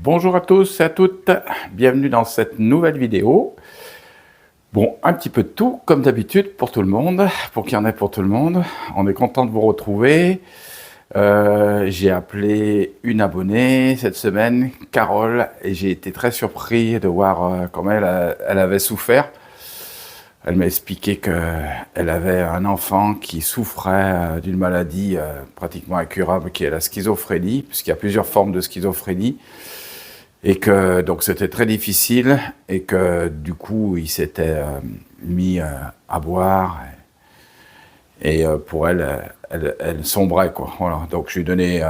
Bonjour à tous et à toutes, bienvenue dans cette nouvelle vidéo. Bon, un petit peu de tout, comme d'habitude, pour tout le monde, pour qu'il y en ait pour tout le monde. On est content de vous retrouver. J'ai appelé une abonnée cette semaine, Carole, et j'ai été très surpris de voir comment elle avait souffert. Elle m'a expliqué qu'elle avait un enfant qui souffrait d'une maladie pratiquement incurable, qui est la schizophrénie, puisqu'il y a plusieurs formes de schizophrénie. Et que donc c'était très difficile et que du coup il s'était mis à boire et pour elle sombrait quoi. Voilà. Donc je lui ai donné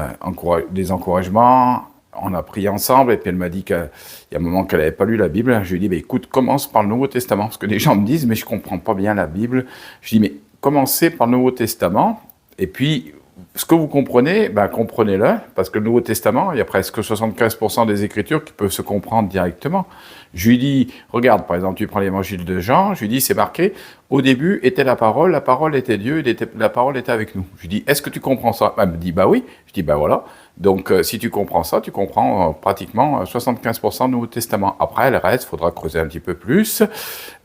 des encouragements, on a prié ensemble et puis elle m'a dit qu'il y a un moment qu'elle n'avait pas lu la Bible. Je lui ai dit bah, écoute, commence par le Nouveau Testament parce que les gens me disent mais je comprends pas bien la Bible. Je lui ai dit mais commencez par le Nouveau Testament et puis ce que vous comprenez, ben, comprenez-le, parce que le Nouveau Testament, il y a presque 75% des Écritures qui peuvent se comprendre directement. Je lui dis, regarde, par exemple, tu prends l'Évangile de Jean, je lui dis, c'est marqué, au début était la parole était Dieu, la parole était avec nous. Je lui dis, est-ce que tu comprends ça? Elle me dit, bah oui. Je dis, bah voilà. Donc, si tu comprends ça, tu comprends pratiquement 75% du Nouveau Testament. Après, le reste, il faudra creuser un petit peu plus.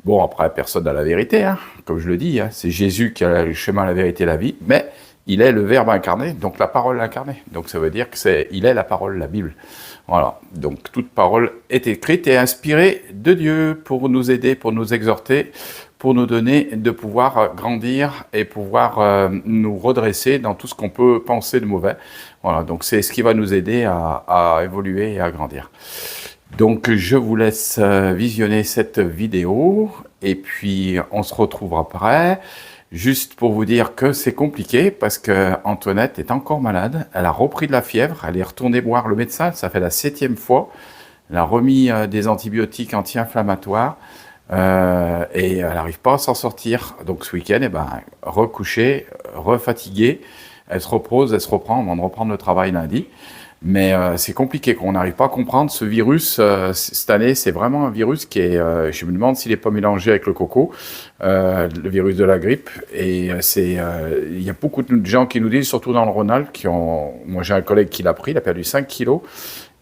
Bon, après, personne n'a la vérité, hein, comme je le dis, hein, c'est Jésus qui a le chemin, la vérité, la vie, mais il est le Verbe incarné, donc la parole incarnée. Donc ça veut dire il est la parole, la Bible. Voilà. Donc toute parole est écrite et inspirée de Dieu pour nous aider, pour nous exhorter, pour nous donner de pouvoir grandir et pouvoir nous redresser dans tout ce qu'on peut penser de mauvais. Voilà. Donc c'est ce qui va nous aider à évoluer et à grandir. Donc je vous laisse visionner cette vidéo et puis on se retrouvera après. Juste pour vous dire que c'est compliqué parce que Antoinette est encore malade. Elle a repris de la fièvre. Elle est retournée voir le médecin. Ça fait la 7e fois. Elle a remis des antibiotiques anti-inflammatoires et elle n'arrive pas à s'en sortir. Donc ce week-end, recouchée, refatiguée. Elle se repose, elle se reprend. On va reprendre le travail lundi. Mais c'est compliqué, qu'on n'arrive pas à comprendre ce virus. Cette année, c'est vraiment un virus qui est... je me demande s'il n'est pas mélangé avec le coco, le virus de la grippe. Et il y a beaucoup de gens qui nous disent, surtout dans le Rhône-Alpes, moi j'ai un collègue qui l'a pris, il a perdu 5 kilos.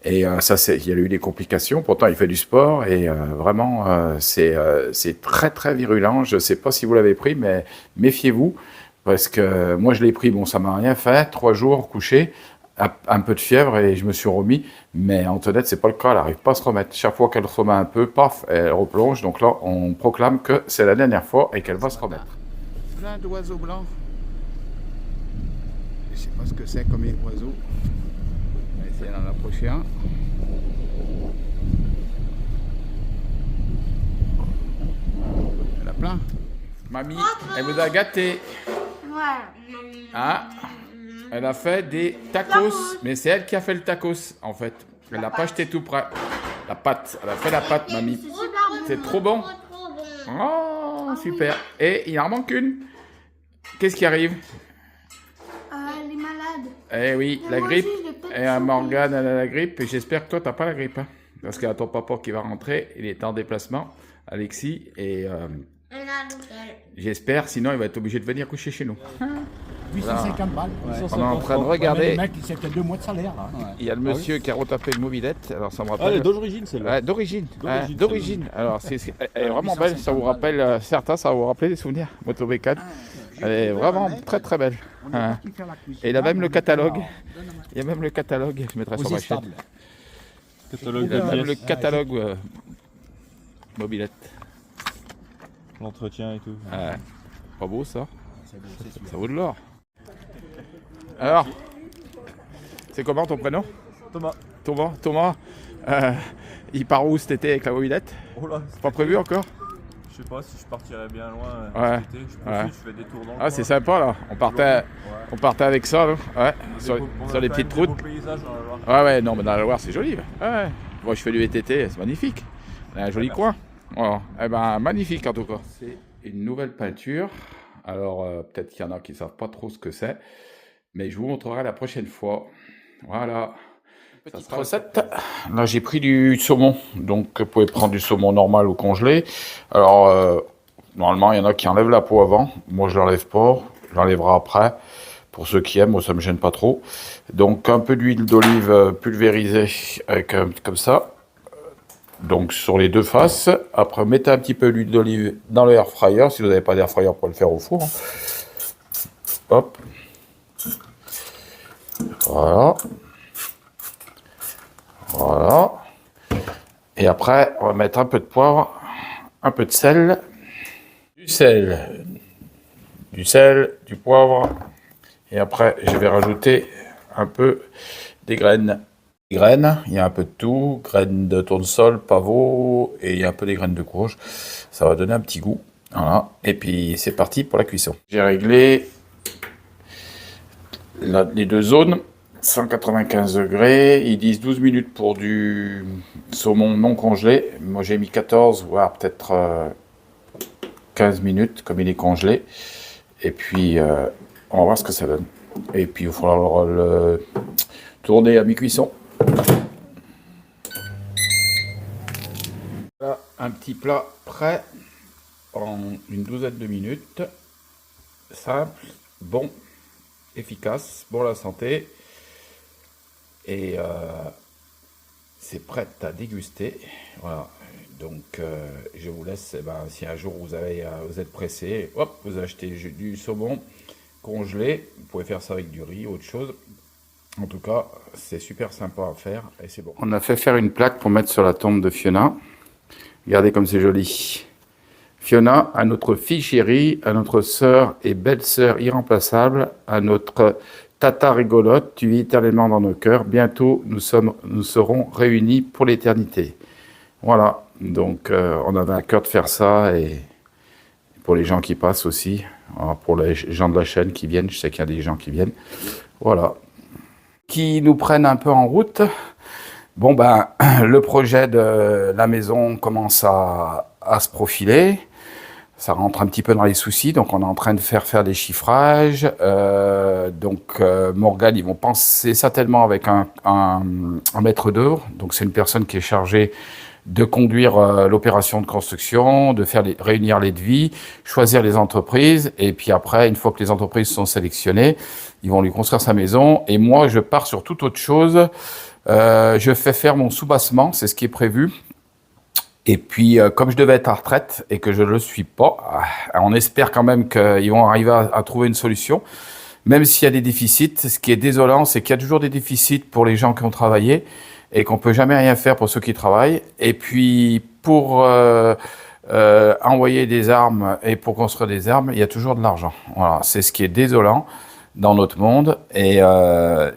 Et il y a eu des complications. Pourtant, il fait du sport et vraiment, c'est très très virulent. Je ne sais pas si vous l'avez pris, mais méfiez-vous. Parce que moi, je l'ai pris, bon, ça m'a rien fait. 3 jours couché, un peu de fièvre et je me suis remis, mais Antoinette, c'est pas le cas, elle n'arrive pas à se remettre. Chaque fois qu'elle se remet un peu, paf, elle replonge. Donc là, on proclame que c'est la dernière fois et qu'elle va se remettre. Plein d'oiseaux blancs. Je sais pas ce que c'est comme oiseau. On va essayer d'en approcher un. Elle a plein. Mamie, elle vous a gâté. Ah. Elle a fait des tacos, mais c'est elle qui a fait le tacos, en fait. Elle l'a pas acheté tout près. La pâte, elle a fait la pâte, mamie. C'est trop bon. Oh, super. Et il en manque une. Qu'est-ce qui arrive? Elle est malade. Eh oui, la grippe. Et Morgane, elle a la grippe. Et j'espère que toi, t'as pas la grippe. Hein, parce qu'il y a ton papa qui va rentrer. Il est en déplacement, Alexis. Et j'espère, sinon il va être obligé de venir coucher chez nous. 850 balles. Ouais. On est en train de regarder. Le mec, c'était 2 mois de salaire. Là. Ouais. Il y a le monsieur qui a retapé une mobilette. Alors ça me rappelle. Elle est d'origine celle-là. D'origine. D'origine. Alors elle est vraiment belle. Ça vous rappelle certains, ça va vous rappeler des souvenirs. Moto V4. Elle est vraiment très très belle. Et il a même le catalogue. Il y a même le catalogue. Je mettrai sur ma chaîne. Il y a même le catalogue mobilette. L'entretien et tout. Pas beau ça. Ça vaut de l'or. Alors, c'est comment ton prénom? Thomas. Thomas. Il part où cet été avec la mobilette? Oh là, pas prévu encore? Je sais pas si je partirais bien loin cet été. Je fais des tours dans le coin. C'est sympa là. On partait avec ça là. Ouais. Sur les petites routes. Ouais, non, mais dans la Loire c'est joli. Ouais. Moi je fais du VTT, c'est magnifique. Un joli coin. Oh. Magnifique en tout cas. C'est une nouvelle peinture. Alors peut-être qu'il y en a qui ne savent pas trop ce que c'est. Mais je vous montrerai la prochaine fois. Voilà. Petite recette. Là, j'ai pris du saumon. Donc, vous pouvez prendre du saumon normal ou congelé. Alors, normalement, il y en a qui enlèvent la peau avant. Moi, je ne l'enlève pas. Je l'enlèverai après. Pour ceux qui aiment, moi ça me gêne pas trop. Donc un peu d'huile d'olive pulvérisée avec comme ça. Donc sur les deux faces. Après mettez un petit peu d'huile d'olive dans le air fryer. Si vous n'avez pas d'air fryer, vous pouvez le faire au four. Hop. Voilà. Voilà. Et après, on va mettre un peu de poivre, un peu de sel, du poivre. Et après, je vais rajouter un peu des graines. Il y a un peu de tout, graines de tournesol, pavot, et il y a un peu des graines de courge. Ça va donner un petit goût. Voilà. Et puis, c'est parti pour la cuisson. J'ai réglé les deux zones. 195 degrés, ils disent 12 minutes pour du saumon non congelé. Moi j'ai mis 14, voire peut-être 15 minutes comme il est congelé. Et puis on va voir ce que ça donne. Et puis il va falloir le tourner à mi-cuisson. Voilà un petit plat prêt en une douzaine de minutes. Simple, bon, efficace, bon à la santé. Et c'est prêt à déguster. Voilà. Donc je vous laisse. Si un jour vous êtes pressé, hop, vous achetez du saumon congelé. Vous pouvez faire ça avec du riz, autre chose. En tout cas, c'est super sympa à faire et c'est bon. On a fait faire une plaque pour mettre sur la tombe de Fiona. Regardez comme c'est joli. Fiona, à notre fille chérie, à notre sœur et belle-sœur irremplaçable, à notre tata rigolote, tu vis éternellement dans nos cœurs. Bientôt, nous serons réunis pour l'éternité. Voilà, donc on avait à cœur de faire ça et pour les gens qui passent aussi, pour les gens de la chaîne qui viennent, je sais qu'il y a des gens qui viennent. Voilà. Qui nous prennent un peu en route. Bon le projet de la maison commence à se profiler. Ça rentre un petit peu dans les soucis, donc on est en train de faire des chiffrages. Morgane, ils vont penser certainement avec un maître d'œuvre. Donc c'est une personne qui est chargée de conduire l'opération de construction, de réunir les devis, choisir les entreprises. Et puis après, une fois que les entreprises sont sélectionnées, ils vont lui construire sa maison. Et moi, je pars sur toute autre chose. Je fais faire mon soubassement, c'est ce qui est prévu. Et puis, comme je devais être à retraite et que je ne le suis pas, on espère quand même qu'ils vont arriver à trouver une solution. Même s'il y a des déficits, ce qui est désolant, c'est qu'il y a toujours des déficits pour les gens qui ont travaillé et qu'on ne peut jamais rien faire pour ceux qui travaillent. Et puis, pour envoyer des armes et pour construire des armes, il y a toujours de l'argent. Voilà, c'est ce qui est désolant dans notre monde. Et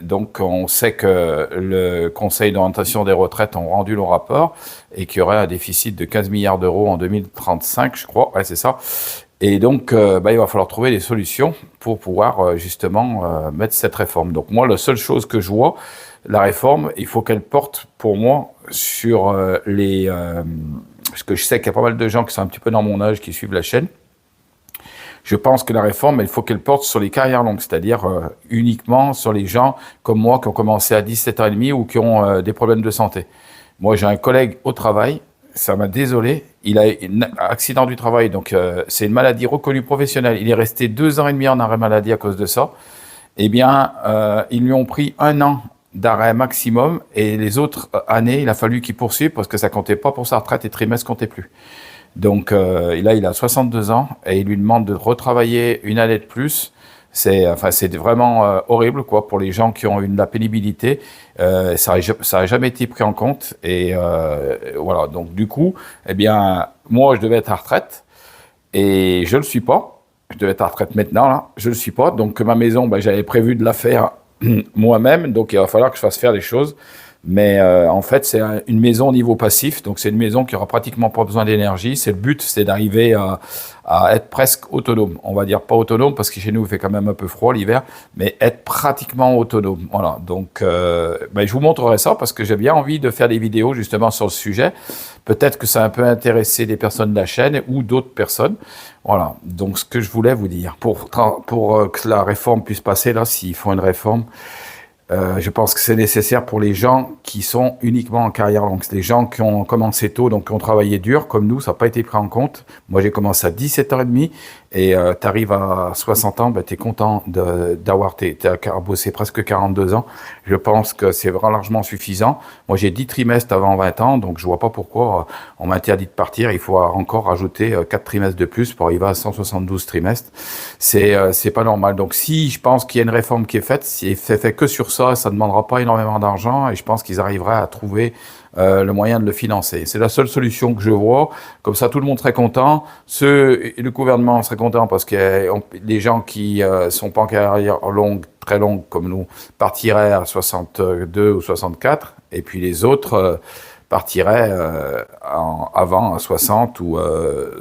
donc, on sait que le Conseil d'orientation des retraites ont rendu le rapport et qu'il y aurait un déficit de 15 milliards d'euros en 2035, je crois. Ouais, c'est ça. Et donc, il va falloir trouver des solutions pour pouvoir justement mettre cette réforme. Donc, moi, la seule chose que je vois, la réforme, il faut qu'elle porte pour moi sur parce que je sais qu'il y a pas mal de gens qui sont un petit peu dans mon âge qui suivent la chaîne. Je pense que la réforme, il faut qu'elle porte sur les carrières longues, c'est-à-dire uniquement sur les gens comme moi qui ont commencé à 17 ans et demi ou qui ont des problèmes de santé. Moi, j'ai un collègue au travail, ça m'a désolé, il a un accident du travail, donc c'est une maladie reconnue professionnelle. Il est resté 2 ans et demi en arrêt maladie à cause de ça. Eh bien, ils lui ont pris 1 an d'arrêt maximum et les autres années, il a fallu qu'il poursuive parce que ça comptait pas pour sa retraite et trimestre comptait plus. Donc là, il a 62 ans et il lui demande de retravailler 1 année de plus. C'est vraiment horrible quoi pour les gens qui ont eu de la pénibilité. Ça a jamais été pris en compte et voilà. Donc du coup, eh bien, moi, je devais être à retraite et je le suis pas. Je devais être à retraite maintenant là, je le suis pas. Donc ma maison, j'avais prévu de la faire moi-même. Donc il va falloir que je fasse faire des choses. Mais en fait, c'est une maison au niveau passif, donc c'est une maison qui aura pratiquement pas besoin d'énergie. C'est le but, c'est d'arriver à être presque autonome. On va dire pas autonome parce que chez nous il fait quand même un peu froid l'hiver, mais être pratiquement autonome. Voilà. Donc, je vous montrerai ça parce que j'ai bien envie de faire des vidéos justement sur le sujet. Peut-être que ça a un peu intéressé des personnes de la chaîne ou d'autres personnes. Voilà. Donc, ce que je voulais vous dire pour que la réforme puisse passer là, s'il faut une réforme. Je pense que c'est nécessaire pour les gens qui sont uniquement en carrière longue. C'est les gens qui ont commencé tôt, donc qui ont travaillé dur, comme nous, ça n'a pas été pris en compte. Moi, j'ai commencé à 17 ans et demi et tu arrives à 60 ans, ben, tu es content d'avoir bossé presque 42 ans. Je pense que c'est vraiment largement suffisant. Moi, j'ai 10 trimestres avant 20 ans, donc je vois pas pourquoi on m'interdit de partir. Il faut encore rajouter 4 trimestres de plus pour arriver à 172 trimestres. C'est pas normal. Donc si je pense qu'il y a une réforme qui est faite, si c'est fait que sur ça, ça ne demandera pas énormément d'argent et je pense qu'ils arriveraient à trouver le moyen de le financer. C'est la seule solution que je vois. Comme ça, tout le monde serait content. Le gouvernement serait content parce que les gens qui sont pas en carrière longue, très longue comme nous, partiraient à 62 ou 64. Et puis les autres partiraient avant à 60 ou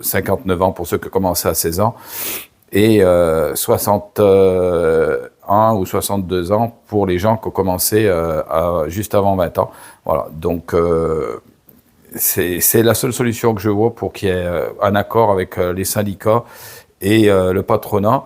59 ans pour ceux qui commençaient à 16 ans. Et 61 ou 62 ans pour les gens qui ont commencé juste avant 20 ans. Voilà, donc c'est la seule solution que je vois pour qu'il y ait un accord avec les syndicats et le patronat.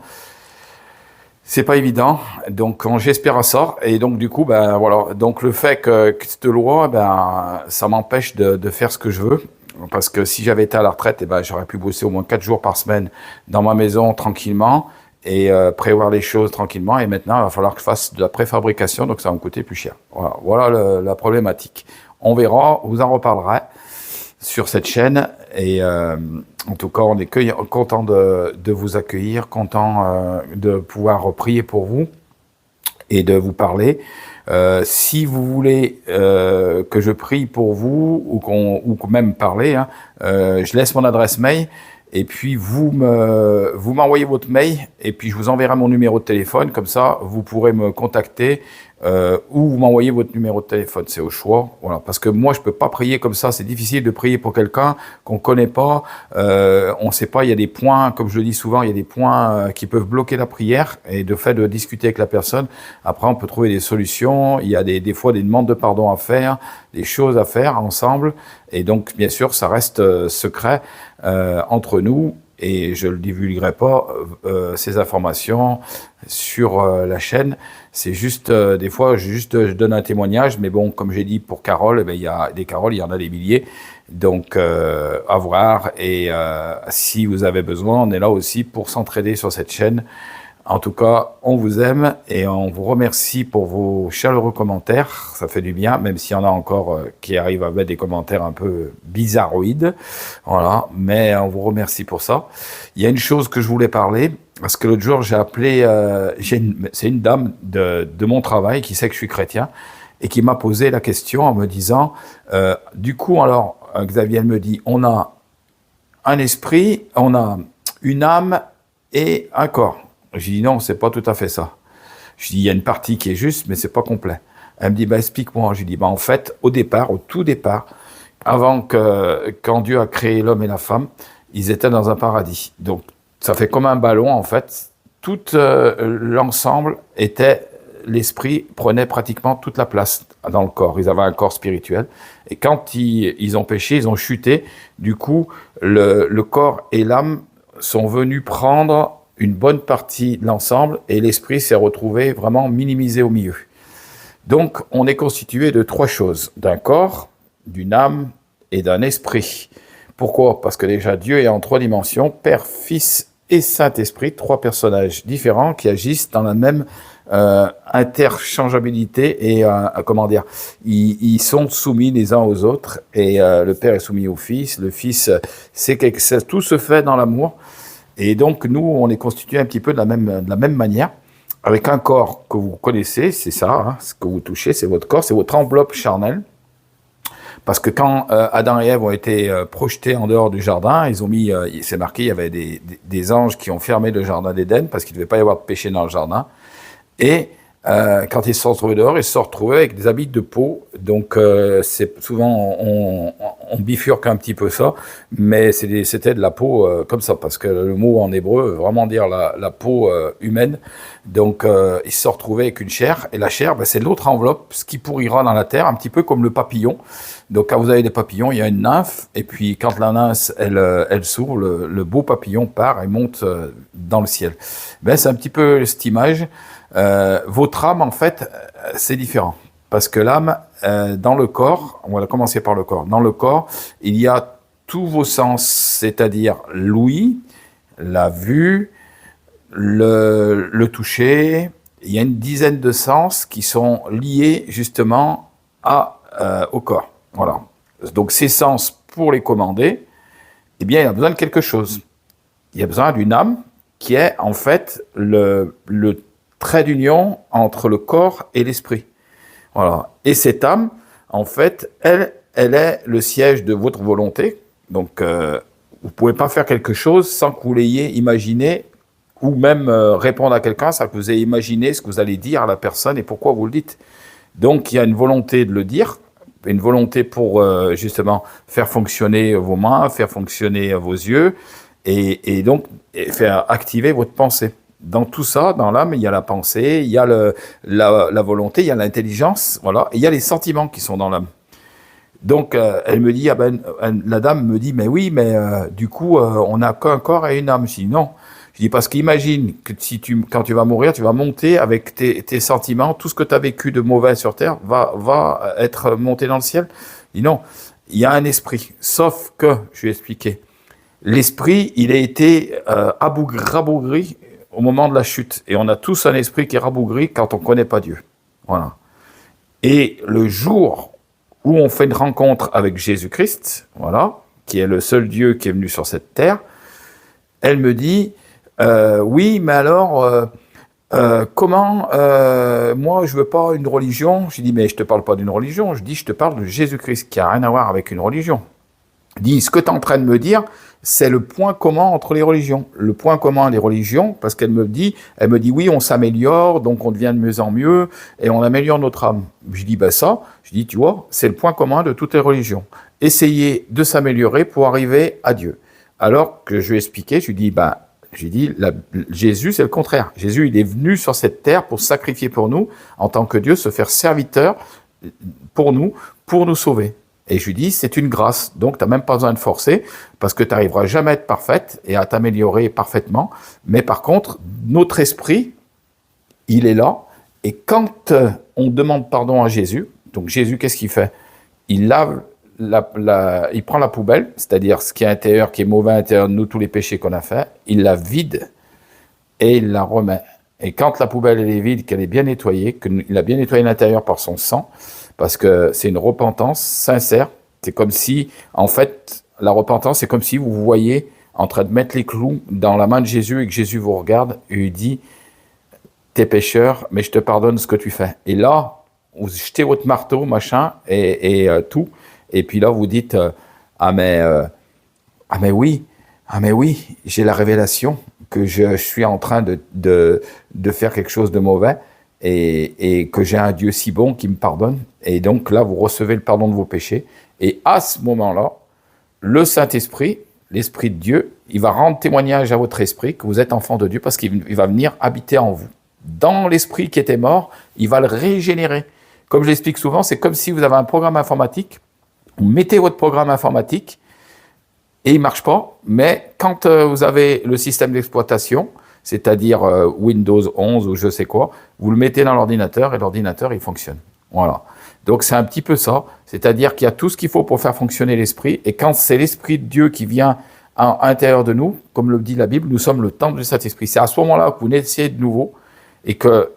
C'est pas évident, donc j'espère à ça. Et donc du coup, ben voilà, donc le fait que cette loi, ben ça m'empêche de faire ce que je veux. Parce que si j'avais été à la retraite, eh ben, j'aurais pu bosser au moins 4 jours par semaine dans ma maison tranquillement et prévoir les choses tranquillement. Et maintenant, il va falloir que je fasse de la préfabrication, donc ça va me coûter plus cher. Voilà la problématique. On verra, vous en reparlerez sur cette chaîne. Et en tout cas, on est content de vous accueillir, content de pouvoir prier pour vous et de vous parler. Si vous voulez que je prie pour vous ou même parler, hein, je laisse mon adresse mail et puis vous m'envoyez votre mail et puis je vous enverrai mon numéro de téléphone, comme ça vous pourrez me contacter ou vous m'envoyez votre numéro de téléphone, c'est au choix. Voilà, parce que moi je peux pas prier comme ça, c'est difficile de prier pour quelqu'un qu'on connaît pas, on sait pas, il y a des points, comme je le dis souvent, il y a des points qui peuvent bloquer la prière et de fait de discuter avec la personne, après on peut trouver des solutions, il y a des fois des demandes de pardon à faire, des choses à faire ensemble et donc bien sûr ça reste secret entre nous. Et je ne divulguerai pas ces informations sur la chaîne. C'est juste, des fois, je donne un témoignage, mais bon, comme j'ai dit pour Carole, eh ben, il y a des Caroles, il y en a des milliers. Donc, à voir. Et si vous avez besoin, on est là aussi pour s'entraider sur cette chaîne. En tout cas, on vous aime et on vous remercie pour vos chaleureux commentaires. Ça fait du bien, même s'il y en a encore qui arrivent à mettre des commentaires un peu bizarroïdes. Voilà, mais on vous remercie pour ça. Il y a une chose que je voulais parler, parce que l'autre jour, j'ai appelé... c'est une dame de mon travail qui sait que je suis chrétien et qui m'a posé la question en me disant... du coup, alors, Xavier, elle me dit, on a un esprit, on a une âme et un corps. J'ai dit non, c'est pas tout à fait ça. Je dis il y a une partie qui est juste, mais c'est pas complet. Elle me dit explique-moi. Je dis en fait, au tout départ, quand Dieu a créé l'homme et la femme, ils étaient dans un paradis. Donc ça fait comme un ballon en fait. Tout l'ensemble était, l'esprit prenait pratiquement toute la place dans le corps. Ils avaient un corps spirituel. Et quand ils ont péché, ils ont chuté. Du coup, le corps et l'âme sont venus prendre une bonne partie de l'ensemble et l'esprit s'est retrouvé vraiment minimisé au milieu. Donc, on est constitué de 3 choses, d'un corps, d'une âme et d'un esprit. Pourquoi ? Parce que déjà, Dieu est en 3 dimensions, Père, Fils et Saint-Esprit, 3 personnages différents qui agissent dans la même interchangeabilité et comment dire, ils sont soumis les uns aux autres et le Père est soumis au Fils, le Fils, tout se fait dans l'amour. Et donc, nous, on est constitué un petit peu de la même manière, avec un corps que vous connaissez, c'est ça, hein, ce que vous touchez, c'est votre corps, c'est votre enveloppe charnelle. Parce que quand Adam et Ève ont été projetés en dehors du jardin, ils ont mis, c'est marqué, il y avait des anges qui ont fermé le jardin d'Éden, parce qu'il ne devait pas y avoir de péché dans le jardin. Et quand ils se sont retrouvés dehors, ils se sont retrouvés avec des habits de peau. Donc, c'est souvent, on bifurque un petit peu ça, mais c'était de la peau comme ça, parce que le mot en hébreu veut vraiment dire la peau humaine. Donc, ils se sont retrouvés avec une chair, et la chair, c'est l'autre enveloppe, ce qui pourrira dans la terre, un petit peu comme le papillon. Donc, quand vous avez des papillons, il y a une nymphe, et puis quand la nymphe, elle s'ouvre, le beau papillon part et monte dans le ciel. C'est un petit peu cette image. Votre âme, en fait, c'est différent. Parce que l'âme, dans le corps, on va commencer par le corps. Dans le corps, il y a tous vos sens, c'est-à-dire l'ouïe, la vue, le toucher. Il y a une dizaine de sens qui sont liés justement au corps. Voilà. Donc ces sens, pour les commander, eh bien, il a besoin de quelque chose. Il y a besoin d'une âme qui est en fait le trait d'union entre le corps et l'esprit. Voilà. Et cette âme, en fait, elle est le siège de votre volonté. Donc, vous ne pouvez pas faire quelque chose sans que vous l'ayez imaginé ou même répondre à quelqu'un sans que vous ayez imaginé ce que vous allez dire à la personne et pourquoi vous le dites. Donc, il y a une volonté de le dire, une volonté pour justement faire fonctionner vos mains, faire fonctionner vos yeux et donc faire activer votre pensée. Dans tout ça, dans l'âme, il y a la pensée, il y a la volonté, il y a l'intelligence, voilà, et il y a les sentiments qui sont dans l'âme. Donc, elle me dit, la dame me dit, mais oui, mais du coup, on n'a qu'un corps et une âme. Je dis non. Je dis, parce qu'imagine que quand tu vas mourir, tu vas monter avec tes sentiments, tout ce que tu as vécu de mauvais sur Terre va être monté dans le ciel. Je dis non, il y a un esprit. Sauf que, je lui ai expliqué, l'esprit, il a été rabougri au moment de la chute. Et on a tous un esprit qui est rabougri quand on ne connaît pas Dieu. Voilà. Et le jour où on fait une rencontre avec Jésus-Christ, voilà, qui est le seul Dieu qui est venu sur cette terre, elle me dit, oui, mais alors, comment, moi, je veux pas une religion. Je dis, mais je te parle pas d'une religion, je dis, je te parle de Jésus-Christ, qui a rien à voir avec une religion. Je dis, ce que tu es en train de me dire, c'est le point commun entre les religions. Le point commun des religions, parce qu'elle me dit, oui, on s'améliore, donc on devient de mieux en mieux, et on améliore notre âme. Je dis, ben ça, je dis, tu vois, c'est le point commun de toutes les religions. Essayer de s'améliorer pour arriver à Dieu. Alors que je lui ai expliqué, je lui dis, Jésus, c'est le contraire. Jésus, il est venu sur cette terre pour sacrifier pour nous, en tant que Dieu, se faire serviteur pour nous sauver. Et je lui dis, c'est une grâce, donc tu n'as même pas besoin de forcer, parce que tu n'arriveras jamais à être parfaite et à t'améliorer parfaitement. Mais par contre, notre esprit, il est là, et quand on demande pardon à Jésus, donc Jésus, qu'est-ce qu'il fait? Il lave, il prend la poubelle, c'est-à-dire ce qui est intérieur, qui est mauvais à l'intérieur de nous, tous les péchés qu'on a fait, il la vide et il la remet. Et quand la poubelle elle est vide, qu'elle est bien nettoyée, qu'il a bien nettoyé l'intérieur par son sang, parce que c'est une repentance sincère. C'est comme si, en fait, la repentance, c'est comme si vous vous voyez en train de mettre les clous dans la main de Jésus et que Jésus vous regarde et lui dit « T'es pécheur, mais je te pardonne ce que tu fais. » Et là, vous jetez votre marteau, machin, et tout. Et puis là, vous dites « Ah mais oui, j'ai la révélation que je suis en train de faire quelque chose de mauvais. » Et que j'ai un Dieu si bon qui me pardonne. Et donc là, vous recevez le pardon de vos péchés. Et à ce moment-là, le Saint-Esprit, l'Esprit de Dieu, il va rendre témoignage à votre esprit que vous êtes enfant de Dieu parce qu'il va venir habiter en vous. Dans l'esprit qui était mort, il va le régénérer. Comme je l'explique souvent, c'est comme si vous avez un programme informatique, vous mettez votre programme informatique et il ne marche pas, mais quand vous avez le système d'exploitation, c'est-à-dire Windows 11 ou je sais quoi, vous le mettez dans l'ordinateur et l'ordinateur, il fonctionne. Voilà. Donc, c'est un petit peu ça. C'est-à-dire qu'il y a tout ce qu'il faut pour faire fonctionner l'esprit. Et quand c'est l'Esprit de Dieu qui vient à l'intérieur de nous, comme le dit la Bible, nous sommes le temple de cet esprit. C'est à ce moment-là que vous naissez de nouveau et que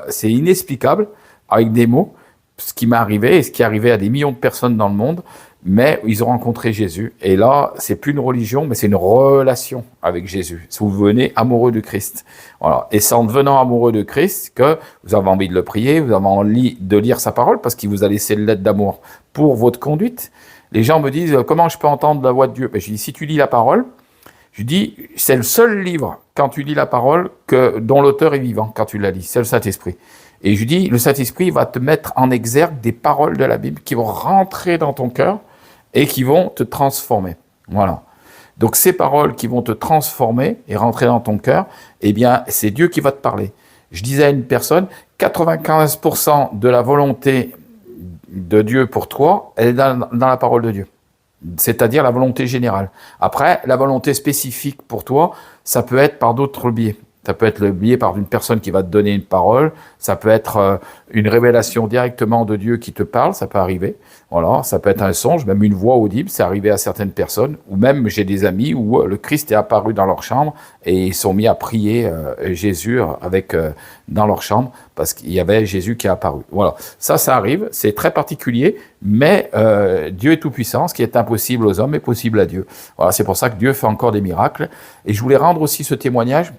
c'est inexplicable avec des mots, ce qui m'est arrivé et ce qui est arrivé à des millions de personnes dans le monde. Mais ils ont rencontré Jésus. Et là, c'est plus une religion, mais c'est une relation avec Jésus. Si vous venez amoureux de Christ. Voilà. Et c'est en devenant amoureux de Christ que vous avez envie de le prier, vous avez envie de lire sa parole, parce qu'il vous a laissé une lettre d'amour pour votre conduite. Les gens me disent, comment je peux entendre la voix de Dieu? Je dis, si tu lis la parole, je dis, c'est le seul livre, quand tu lis la parole, dont l'auteur est vivant, quand tu la lis. C'est le Saint-Esprit. Et je dis, le Saint-Esprit va te mettre en exergue des paroles de la Bible qui vont rentrer dans ton cœur, et qui vont te transformer. Voilà. Donc ces paroles qui vont te transformer et rentrer dans ton cœur, eh bien, c'est Dieu qui va te parler. Je disais à une personne, 95% de la volonté de Dieu pour toi, elle est dans la parole de Dieu. C'est-à-dire la volonté générale. Après, la volonté spécifique pour toi, ça peut être par d'autres biais. Ça peut être le biais par une personne qui va te donner une parole. Ça peut être une révélation directement de Dieu qui te parle. Ça peut arriver. Voilà. Ça peut être un songe, même une voix audible. C'est arrivé à certaines personnes. Ou même, j'ai des amis où le Christ est apparu dans leur chambre et ils sont mis à prier Jésus dans leur chambre parce qu'il y avait Jésus qui est apparu. Voilà. Ça arrive. C'est très particulier. Mais Dieu est tout-puissant. Ce qui est impossible aux hommes est possible à Dieu. Voilà. C'est pour ça que Dieu fait encore des miracles. Et je voulais rendre aussi ce témoignage.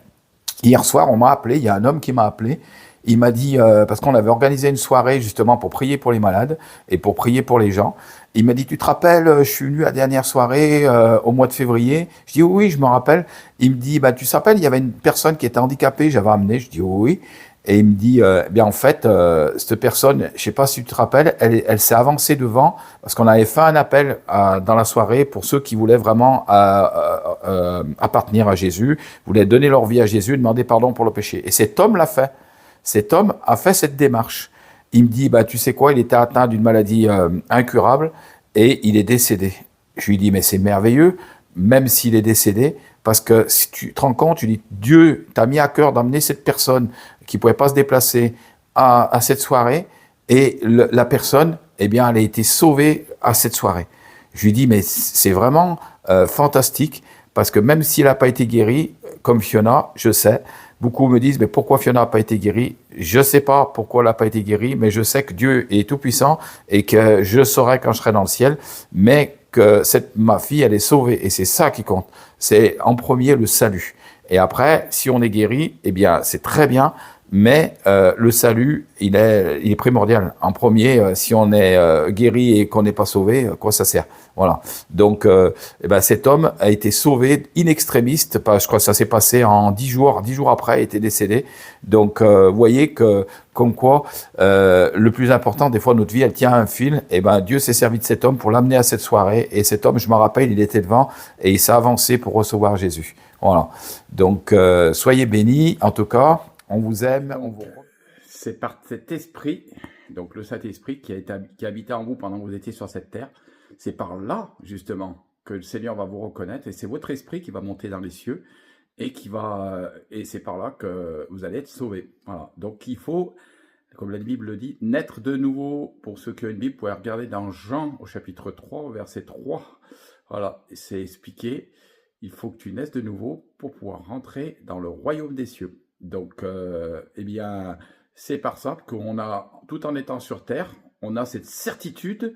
Hier soir, on m'a appelé, il y a un homme qui m'a appelé, il m'a dit, parce qu'on avait organisé une soirée justement pour prier pour les malades et pour prier pour les gens, il m'a dit, tu te rappelles, je suis venu à la dernière soirée au mois de février, je dis oui, je me rappelle, il me dit, bah, tu te rappelles, il y avait une personne qui était handicapée, j'avais amené, je dis oui, et il me dit, bien en fait, cette personne, je sais pas si tu te rappelles, elle s'est avancée devant parce qu'on avait fait un appel dans la soirée pour ceux qui voulaient vraiment appartenir à Jésus, voulaient donner leur vie à Jésus, demander pardon pour le péché. Et cet homme l'a fait. Cet homme a fait cette démarche. Il me dit, bah tu sais quoi, il était atteint d'une maladie incurable et il est décédé. Je lui dis, mais c'est merveilleux, même s'il est décédé, parce que si tu te rends compte, tu dis, Dieu t'a mis à cœur d'amener cette personne qui pouvait pas se déplacer à cette soirée, et la personne, eh bien, elle a été sauvée à cette soirée. Je lui dis, mais c'est vraiment fantastique, parce que même s'il n'a pas été guéri, comme Fiona, je sais, beaucoup me disent, mais pourquoi Fiona n'a pas été guérie? Je ne sais pas pourquoi elle n'a pas été guérie, mais je sais que Dieu est tout-puissant et que je saurai quand je serai dans le ciel, mais que ma fille, elle est sauvée, et c'est ça qui compte. C'est en premier le salut. Et après, si on est guéri, eh bien, c'est très bien, mais le salut, il est primordial. En premier, si on est guéri et qu'on n'est pas sauvé, quoi ça sert? Voilà. Donc, eh ben, cet homme a été sauvé in extremis. Je crois que ça s'est passé en 10 jours. 10 jours après, il était décédé. Donc, vous voyez que, comme quoi, le plus important, des fois, notre vie, elle tient à un fil. Et ben, Dieu s'est servi de cet homme pour l'amener à cette soirée. Et cet homme, je me rappelle, il était devant et il s'est avancé pour recevoir Jésus. Voilà. Donc, soyez bénis. En tout cas, on vous aime. C'est par cet esprit, donc le Saint-Esprit qui habitait en vous pendant que vous étiez sur cette terre. C'est par là, justement, que le Seigneur va vous reconnaître. Et c'est votre esprit qui va monter dans les cieux et c'est par là que vous allez être sauvés. Voilà. Donc, il faut, comme la Bible le dit, naître de nouveau. Pour ceux qui ont une Bible, vous pouvez regarder dans Jean, au chapitre 3, au verset 3. Voilà, c'est expliqué. Il faut que tu naisses de nouveau pour pouvoir rentrer dans le royaume des cieux. Donc, eh bien, c'est par ça qu'on a, tout en étant sur terre, on a cette certitude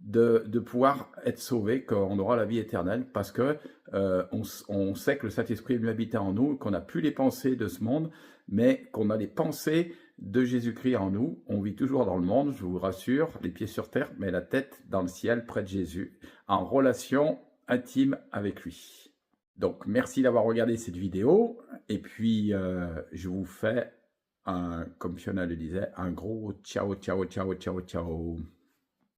de pouvoir être sauvé, qu'on aura la vie éternelle, parce que on sait que le Saint-Esprit est venu habiter en nous, qu'on n'a plus les pensées de ce monde, mais qu'on a les pensées de Jésus-Christ en nous. On vit toujours dans le monde, je vous rassure, les pieds sur terre, mais la tête dans le ciel, près de Jésus, en relation intime avec lui. Donc, merci d'avoir regardé cette vidéo. Et puis, je vous fais, comme Fiona le disait, un gros ciao, ciao, ciao, ciao, ciao.